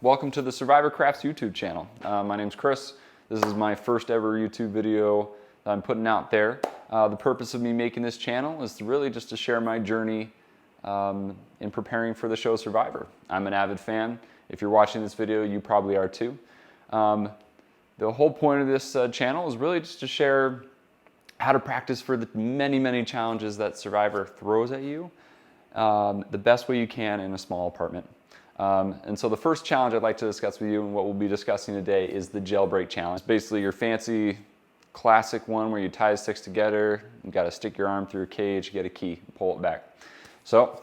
Welcome to the Survivor Crafts YouTube channel. My name's Chris. This is my first ever YouTube video that I'm putting out there. The purpose of me making this channel is really just to share my journey in preparing for the show Survivor. I'm an avid fan. If you're watching this video, you probably are too. The whole point of this channel is really just to share how to practice for the many challenges that Survivor throws at you the best way you can in a small apartment. And so the first challenge I'd like to discuss with you, and what we'll be discussing today, is the Jailbreak challenge. It's basically your fancy classic one where you tie the sticks together, you got to stick your arm through a cage, get a key, pull it back. So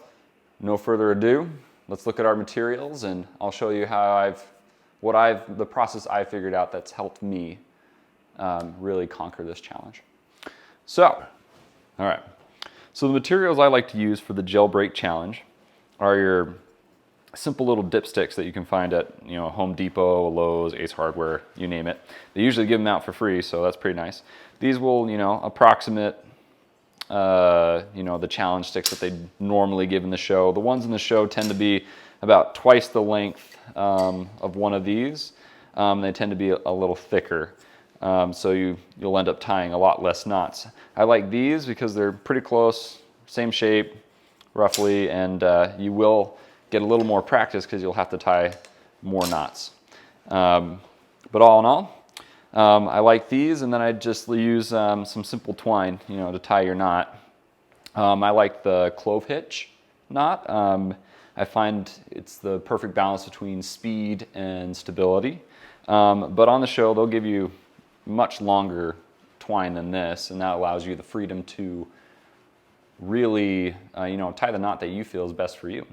no further ado, let's look at our materials and I'll show you how the process I figured out that's helped me really conquer this challenge. So, all right. So the materials I like to use for the Jailbreak challenge are your simple little dipsticks that you can find at Home Depot, Lowe's, Ace Hardware, you name it. They usually give them out for free, so that's pretty nice. These will approximate the challenge sticks that they normally give in the show. The ones in the show tend to be about twice the length of one of these. They tend to be a little thicker, so you'll end up tying a lot less knots. I like these because they're pretty close, same shape roughly, and you will get a little more practice because you'll have to tie more knots. But all in all, I like these, and then I just use some simple twine, to tie your knot. I like the clove hitch knot. I find it's the perfect balance between speed and stability. But on the show, they'll give you much longer twine than this, and that allows you the freedom to really, tie the knot that you feel is best for you.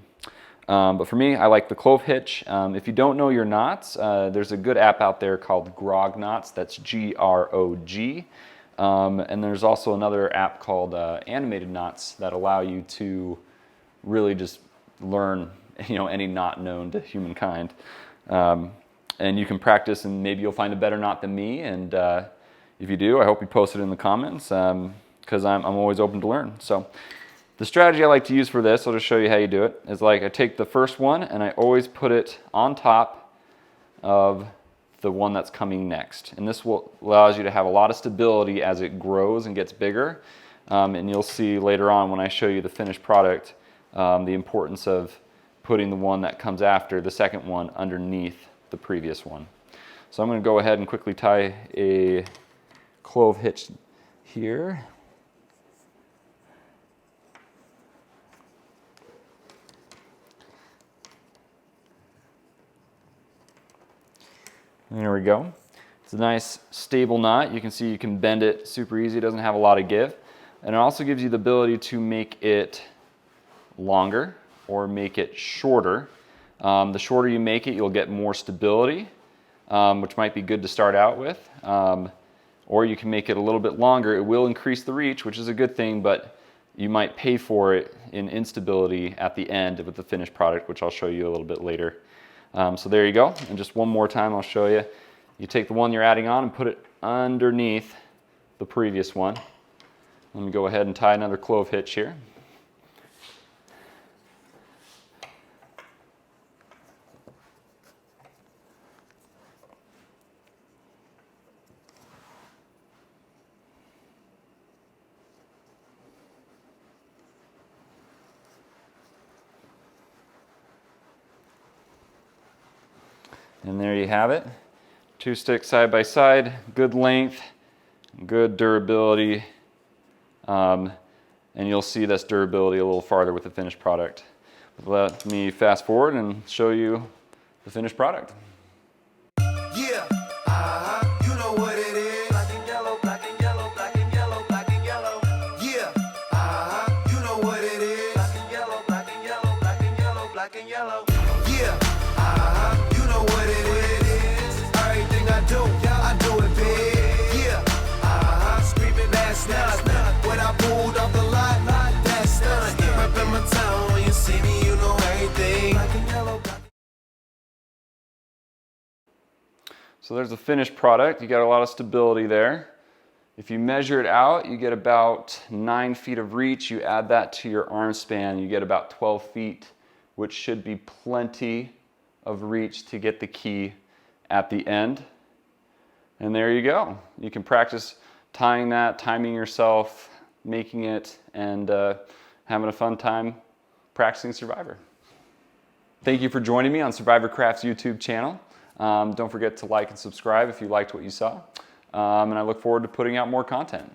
But for me, I like the clove hitch. If you don't know your knots, there's a good app out there called Grog knots. That's G-R-O-G. And there's also another app called Animated Knots that allow you to really just learn any knot known to humankind. And you can practice, and maybe you'll find a better knot than me. And if you do, I hope you post it in the comments, because I'm always open to learn. So the strategy I like to use for this, I'll just show you how you do it, is like I take the first one and I always put it on top of the one that's coming next. And this allows you to have a lot of stability as it grows and gets bigger. And you'll see later on when I show you the finished product, the importance of putting the one that comes after, the second one, underneath the previous one. So I'm going to go ahead and quickly tie a clove hitch here. There we go. It's a nice stable knot. You can see you can bend it super easy. It doesn't have a lot of give. And it also gives you the ability to make it longer or make it shorter. The shorter you make it, you'll get more stability, which might be good to start out with. Or you can make it a little bit longer. It will increase the reach, which is a good thing, but you might pay for it in instability at the end with the finished product, which I'll show you a little bit later. So there you go, and just one more time I'll show you. You take the one you're adding on and put it underneath the previous one. Let me go ahead and tie another clove hitch here. And there you have it. Two sticks side by side, good length, good durability. And you'll see this durability a little farther with the finished product. But let me fast forward and show you the finished product. Yeah, you know what it is. Black and yellow, black and yellow, black and yellow, black and yellow. Yeah, you know what it is. Black and yellow, black and yellow, black and yellow, black and yellow. Yeah, you know what it is. Everything I do it big. Yeah, screaming last night when I pulled off the lot. That's done. Reppin' my town when you see me, you know everything. Black and yellow, black. So there's the finished product. You got a lot of stability there. If you measure it out, you get about 9 feet of reach. You add that to your arm span, you get about 12 feet, which should be plenty of reach to get the key at the end. And there you go. You can practice tying that, timing yourself, making it, and having a fun time practicing Survivor. Thank you for joining me on Survivor Craft's YouTube channel. Don't forget to like and subscribe if you liked what you saw. And I look forward to putting out more content.